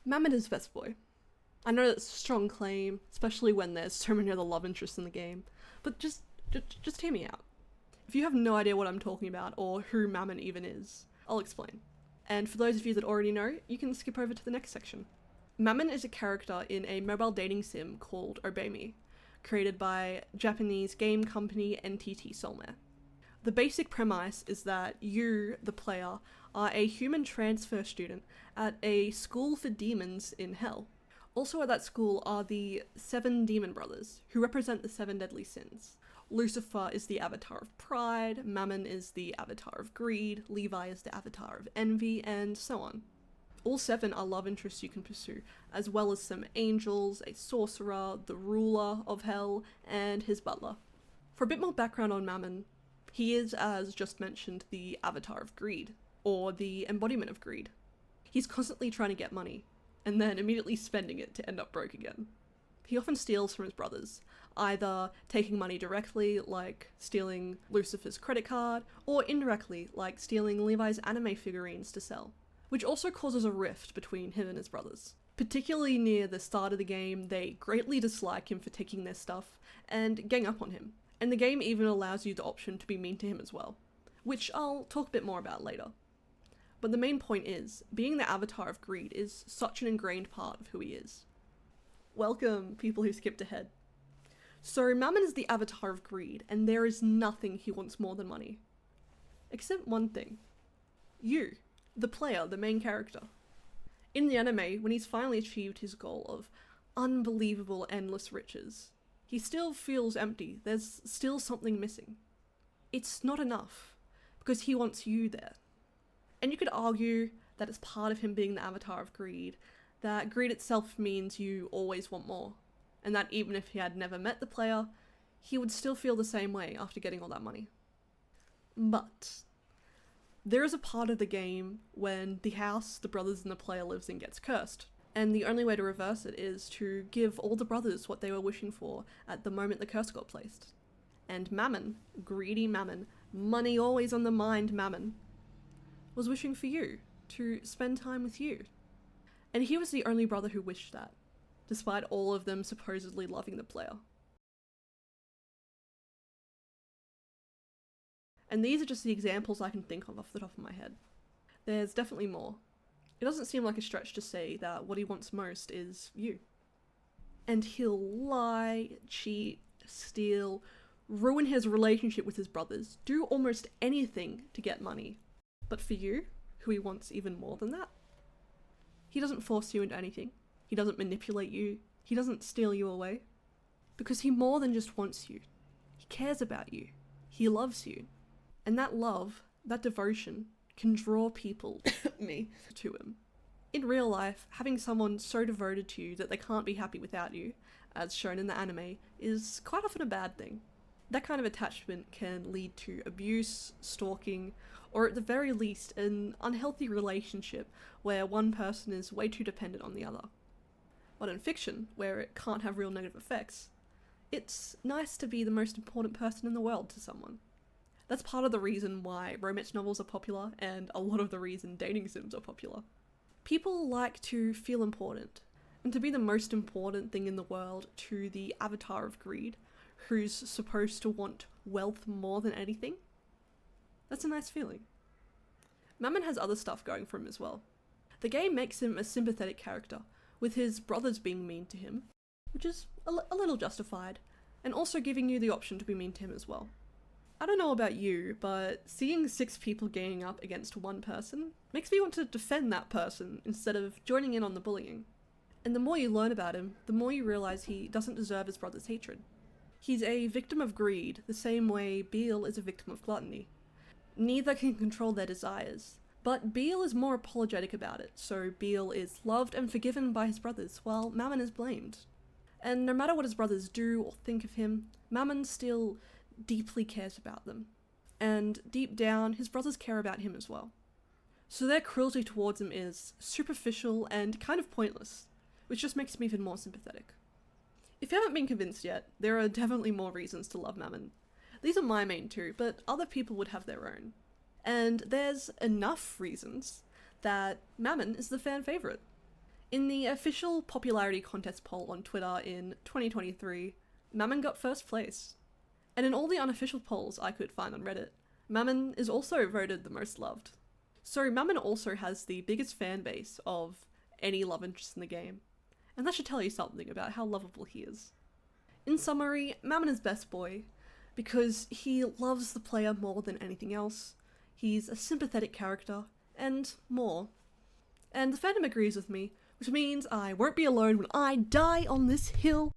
Mammon is Best Boy. I know that's a strong claim, especially when there's so many other love interests in the game, but just hear me out. If you have no idea what I'm talking about or who Mammon even is, I'll explain. And for those of you that already know, you can skip over to the next section. Mammon is a character in a mobile dating sim called Obey Me, created by Japanese game company NTT Solmare. The basic premise is that you, the player, are a human transfer student at a school for demons in hell. Also at that school are the 7 demon brothers, who represent the 7 deadly sins. Lucifer is the avatar of pride, Mammon is the avatar of greed, Levi is the avatar of envy, and so on. All 7 are love interests you can pursue, as well as some angels, a sorcerer, the ruler of hell, and his butler. For a bit more background on Mammon, he is, as just mentioned, the avatar of greed, or the embodiment of greed. He's constantly trying to get money, and then immediately spending it to end up broke again. He often steals from his brothers, either taking money directly, like stealing Lucifer's credit card, or indirectly, like stealing Levi's anime figurines to sell, which also causes a rift between him and his brothers. Particularly near the start of the game, they greatly dislike him for taking their stuff and gang up on him, and the game even allows you the option to be mean to him as well, which I'll talk a bit more about later. But the main point is, being the avatar of greed is such an ingrained part of who he is. Welcome, people who skipped ahead. So Mammon is the avatar of greed, and there is nothing he wants more than money. Except one thing. You, the player, the main character. In the anime, when he's finally achieved his goal of unbelievable endless riches, he still feels empty. There's still something missing. It's not enough, because he wants you there. And you could argue that it's part of him being the avatar of greed, that greed itself means you always want more, and that even if he had never met the player, he would still feel the same way after getting all that money. But there is a part of the game when the house the brothers and the player lives in gets cursed, and the only way to reverse it is to give all the brothers what they were wishing for at the moment the curse got placed. And Mammon, greedy Mammon, money always on the mind Mammon, was wishing for you, to spend time with you. And he was the only brother who wished that, despite all of them supposedly loving the player. And these are just the examples I can think of off the top of my head. There's definitely more. It doesn't seem like a stretch to say that what he wants most is you. And he'll lie, cheat, steal, ruin his relationship with his brothers, do almost anything to get money. But for you, who he wants even more than that, he doesn't force you into anything. He doesn't manipulate you. He doesn't steal you away. Because he more than just wants you. He cares about you. He loves you. And that love, that devotion, can draw people to him. In real life, having someone so devoted to you that they can't be happy without you, as shown in the anime, is quite often a bad thing. That kind of attachment can lead to abuse, stalking, or at the very least, an unhealthy relationship where one person is way too dependent on the other. But in fiction, where it can't have real negative effects, it's nice to be the most important person in the world to someone. That's part of the reason why romance novels are popular, and a lot of the reason dating sims are popular. People like to feel important, and to be the most important thing in the world to the avatar of greed, who's supposed to want wealth more than anything, that's a nice feeling. Mammon has other stuff going for him as well. The game makes him a sympathetic character, with his brothers being mean to him, which is a little justified, and also giving you the option to be mean to him as well. I don't know about you, but seeing 6 people ganging up against one person makes me want to defend that person instead of joining in on the bullying. And the more you learn about him, the more you realise he doesn't deserve his brother's hatred. He's a victim of greed, the same way Beale is a victim of gluttony. Neither can control their desires, but Beale is more apologetic about it, so Beale is loved and forgiven by his brothers, while Mammon is blamed. And no matter what his brothers do or think of him, Mammon still deeply cares about them. And deep down, his brothers care about him as well. So their cruelty towards him is superficial and kind of pointless, which just makes me even more sympathetic. If you haven't been convinced yet, there are definitely more reasons to love Mammon. These are my main 2, but other people would have their own. And there's enough reasons that Mammon is the fan favourite. In the official popularity contest poll on Twitter in 2023, Mammon got first place. And in all the unofficial polls I could find on Reddit, Mammon is also voted the most loved. So Mammon also has the biggest fan base of any love interest in the game, and that should tell you something about how lovable he is. In summary, Mammon is best boy because he loves the player more than anything else, he's a sympathetic character, and more. And the fandom agrees with me, which means I won't be alone when I die on this hill.